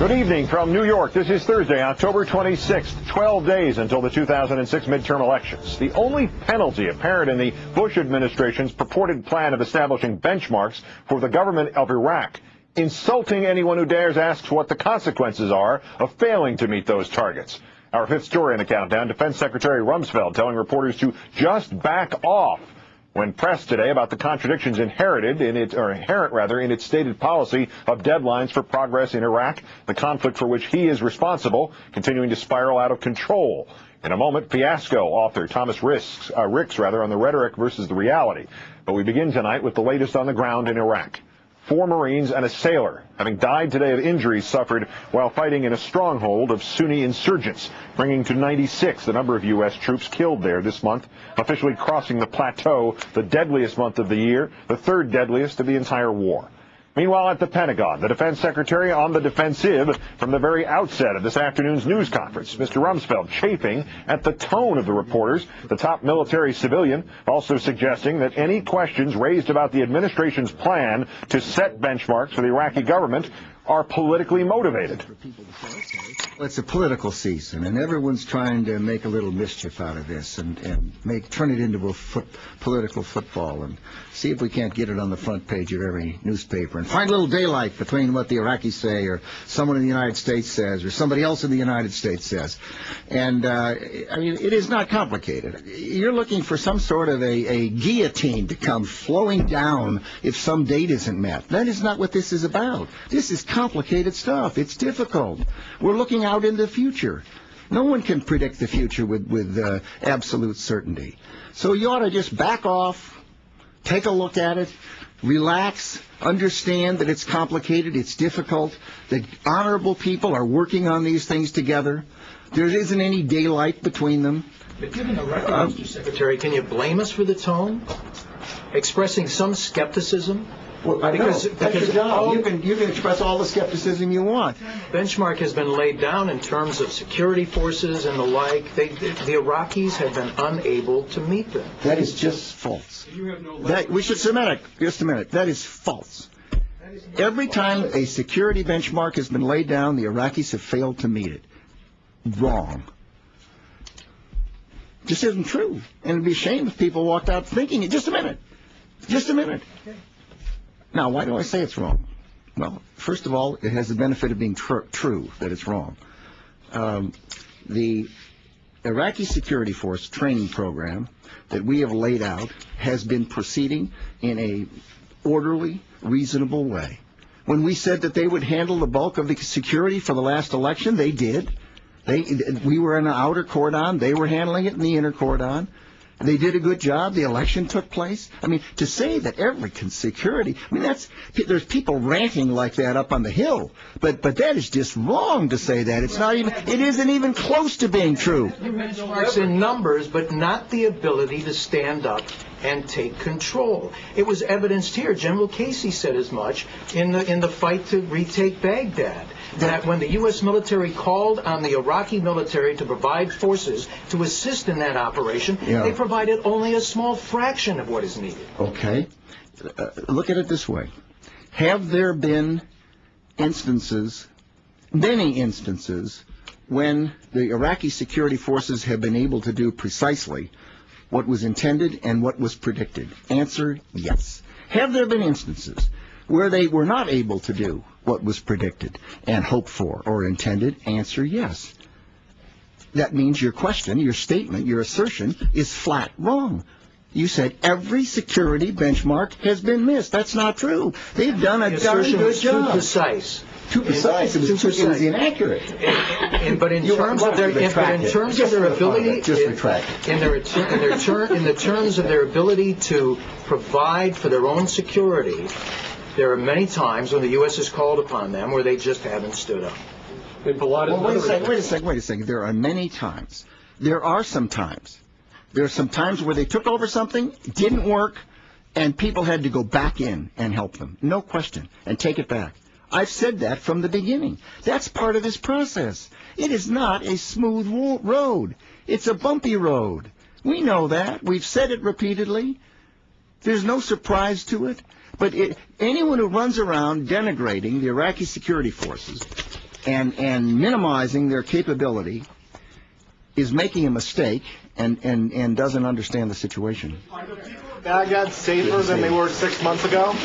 Good evening from New York. This is Thursday, October 26th, 12 days until the 2006 midterm elections. The only penalty apparent in the Bush administration's purported plan of establishing benchmarks for the government of Iraq, insulting anyone who dares ask what the consequences are of failing to meet those targets. Our fifth story in the countdown, Defense Secretary Rumsfeld telling reporters to just back off when pressed today about the contradictions inherent in its stated policy of deadlines for progress in Iraq, the conflict for which he is responsible, continuing to spiral out of control. In a moment, Fiasco author Thomas Ricks on the rhetoric versus the reality. But we begin tonight with the latest on the ground in Iraq. 4 Marines and a sailor having died today of injuries suffered while fighting in a stronghold of Sunni insurgents, bringing to 96 the number of U.S. troops killed there this month, officially crossing the plateau, the deadliest month of the year, the third deadliest of the entire war. Meanwhile, at the Pentagon, the defense secretary on the defensive from the very outset of this afternoon's news conference. Mr. Rumsfeld chafing at the tone of the reporters, the top military civilian, also suggesting that any questions raised about the administration's plan to set benchmarks for the Iraqi government are politically motivated. Well, it's a political season, and everyone's trying to make a little mischief out of this and turn it into a political football and see if we can't get it on the front page of every newspaper and find a little daylight between what the Iraqis say or someone in the United States says or somebody else in the United States says. And, I mean, it is not complicated. You're looking for some sort of a guillotine to come flowing down if some date isn't met. That is not what this is about. This is complicated stuff. It's difficult. We're looking out in the future. No one can predict the future with absolute certainty. So you ought to just back off, take a look at it, relax, understand that it's complicated, it's difficult, that honorable people are working on these things together. There isn't any daylight between them. But given the record, Mr. Secretary, can you blame us for the tone? Expressing some skepticism? Well, that's your job. You can express all the skepticism you want. Benchmark has been laid down in terms of security forces and the like. The Iraqis have been unable to meet them. That is just false. We should submit it. Just a minute. That is false. Every time a security benchmark has been laid down, the Iraqis have failed to meet it. Wrong. Just isn't true. And it'd be a shame if people walked out thinking it. Just a minute. Just a minute. Okay. Now, why do I say it's wrong? Well, first of all, it has the benefit of being true that it's wrong. The Iraqi security force training program that we have laid out has been proceeding in a orderly, reasonable way. When we said that they would handle the bulk of the security for the last election, they did. We were in the outer cordon. They were handling it in the inner cordon. They did a good job. The election took place. I mean, to say that every security, I mean, there's people ranting like that up on the Hill, but that is just wrong to say that. It isn't even close to being true. Benchmarks in numbers, but not the ability to stand up and take control. It was evidenced here. General Casey said as much in the fight to retake Baghdad. That when the U.S. military called on the Iraqi military to provide forces to assist in that operation, they provided only a small fraction of what is needed. Okay. Look at it this way. Have there been instances, many instances, when the Iraqi security forces have been able to do precisely what was intended and what was predicted? Answer, yes. Have there been instances where they were not able to do what was predicted and hoped for or intended? Answer, yes. That means your question, your statement, your assertion is flat wrong. You said every security benchmark has been missed. That's not true. They've done a darn good job. Too precise. Too precise. It was inaccurate. But in terms of their ability, in the terms of their ability to provide for their own security, there are many times when the U.S. has called upon them where they just haven't stood up. Wait a second. There are many times. There are some times. There are some times where they took over something, didn't work, and people had to go back in and help them. No question. And take it back. I've said that from the beginning. That's part of this process. It is not a smooth road. It's a bumpy road. We know that. We've said it repeatedly. There's no surprise to it. But anyone who runs around denigrating the Iraqi security forces and minimizing their capability is making a mistake and doesn't understand the situation. Are the people of Baghdad safer than they were 6 months ago?